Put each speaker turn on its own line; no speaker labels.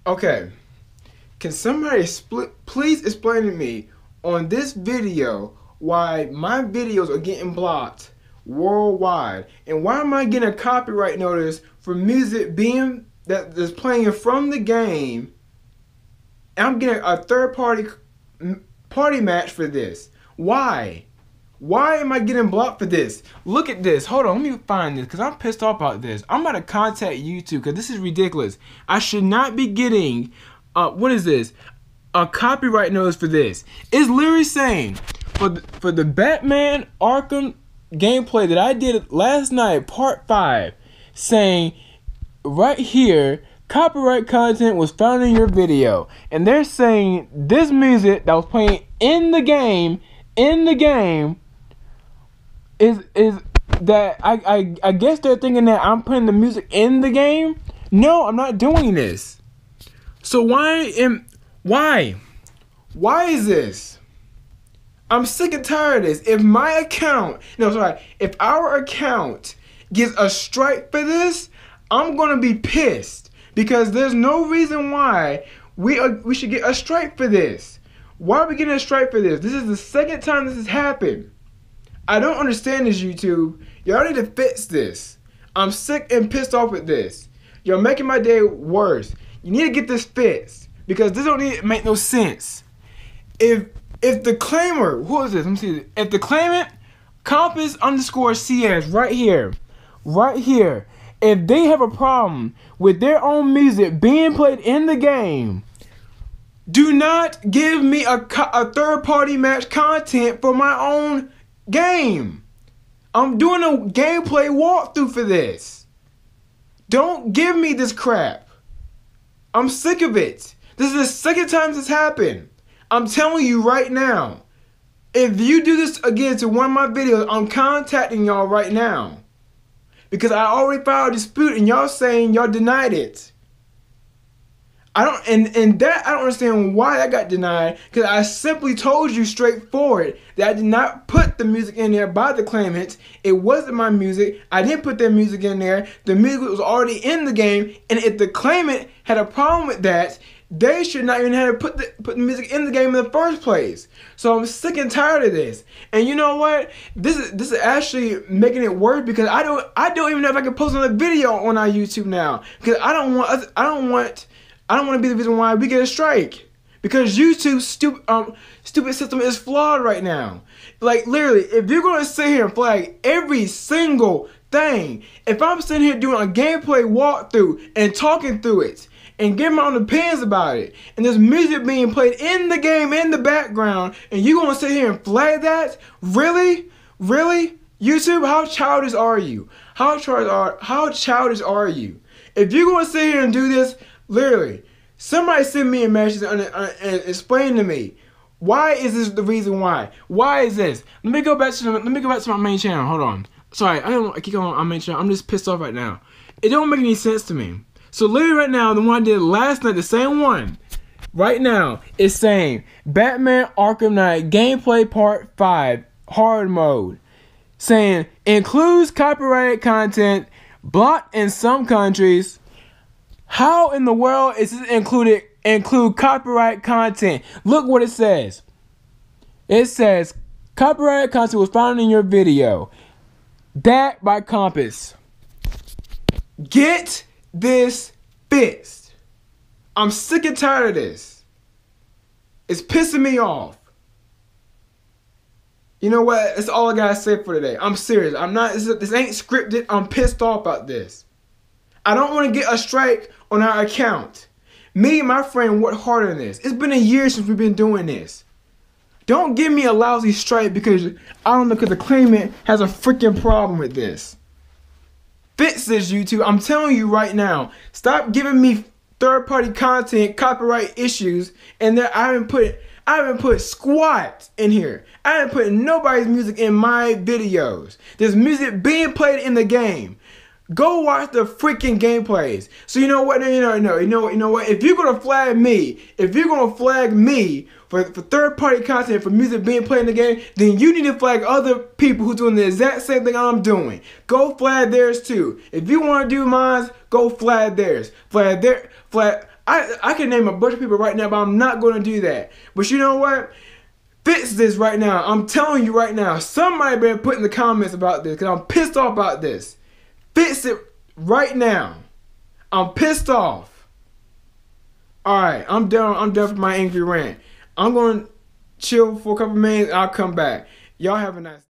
Okay. Can somebody please explain to me on this video why my videos are getting blocked worldwide, and why am I getting a copyright notice for music being that's playing from the game? I'm getting a third party match for this. Why? Why am I getting blocked for this? Look at this. Hold on, let me find this because I'm pissed off about this. I'm about to contact YouTube because this is ridiculous. I should not be getting, what is this? A copyright notice for this. It's literally saying, for the Batman Arkham gameplay that I did last night, part 5, saying right here, copyright content was found in your video. And they're saying this music that was playing in the game, is that I guess they're thinking that I'm putting the music in the game. No, I'm not doing this. So why is this? I'm sick and tired of this. If if our account gets a strike for this, I'm gonna be pissed because there's no reason why we should get a strike for this. Why are we getting a strike for this? This is the second time this has happened. I don't understand this, YouTube. Y'all need to fix this. I'm sick and pissed off with this. You're making my day worse. You need to get this fixed because this don't make no sense. If the claimer, who is this? Let me see. If the claimant, Compass_CS, right here, if they have a problem with their own music being played in the game, do not give me a third-party match content for my own game. I'm doing a gameplay walkthrough for this. Don't give me this crap. I'm sick of it. This is the second time this happened. I'm telling you right now. If you do this again to one of my videos, I'm contacting y'all right now. Because I already filed a dispute and y'all saying y'all denied it. I don't understand why that got denied, because I simply told you straightforward that I did not put the music in there by the claimants. It wasn't my music. I didn't put their music in there. The music was already in the game, and if the claimant had a problem with that, they should not even have to put the music in the game in the first place. So I'm sick and tired of this. And you know what? This is actually making it worse because I don't even know if I can post another video on our YouTube now, because I don't want to be the reason why we get a strike, because YouTube's stupid system is flawed right now. Like literally, if you're gonna sit here and flag every single thing, if I'm sitting here doing a gameplay walkthrough and talking through it and giving my own opinions about it, and there's music being played in the game in the background, and you're gonna sit here and flag that? Really? YouTube, how childish are you? How childish are you? If you're gonna sit here and do this, literally, somebody send me a message and explain to me, why is this the reason why? Why is this? Let me go back to my main channel. Hold on. Sorry, I keep going on my main channel. I'm just pissed off right now. It don't make any sense to me. So literally right now, the one I did last night, the same one, right now, is saying Batman Arkham Knight Gameplay Part 5 Hard Mode. Saying includes copyrighted content, blocked in some countries. How in the world is this include copyright content? Look what it says. It says copyrighted content was found in your video. That by Compass. Get this fixed. I'm sick and tired of this. It's pissing me off. You know what? That's all I gotta say for today. I'm serious. This ain't scripted. I'm pissed off about this. I don't want to get a strike on our account. Me and my friend worked hard on this. It's been a year since we've been doing this. Don't give me a lousy strike because the claimant has a freaking problem with this. Fix this, YouTube. I'm telling you right now. Stop giving me third-party content, copyright issues, and that I haven't put squat in here. I haven't put nobody's music in my videos. There's music being played in the game. Go watch the freaking gameplays. So you know what? You know what? If you're gonna flag me, for third-party content, for music being played in the game, then you need to flag other people who's doing the exact same thing I'm doing. Go flag theirs too. If you want to do mine, go flag theirs. I can name a bunch of people right now, but I'm not going to do that. But you know what? Fix this right now. I'm telling you right now. Somebody better put in the comments about this because I'm pissed off about this. Fix it right now. I'm pissed off. Alright, I'm done. I'm done with my angry rant. I'm going to chill for a couple minutes and I'll come back. Y'all have a nice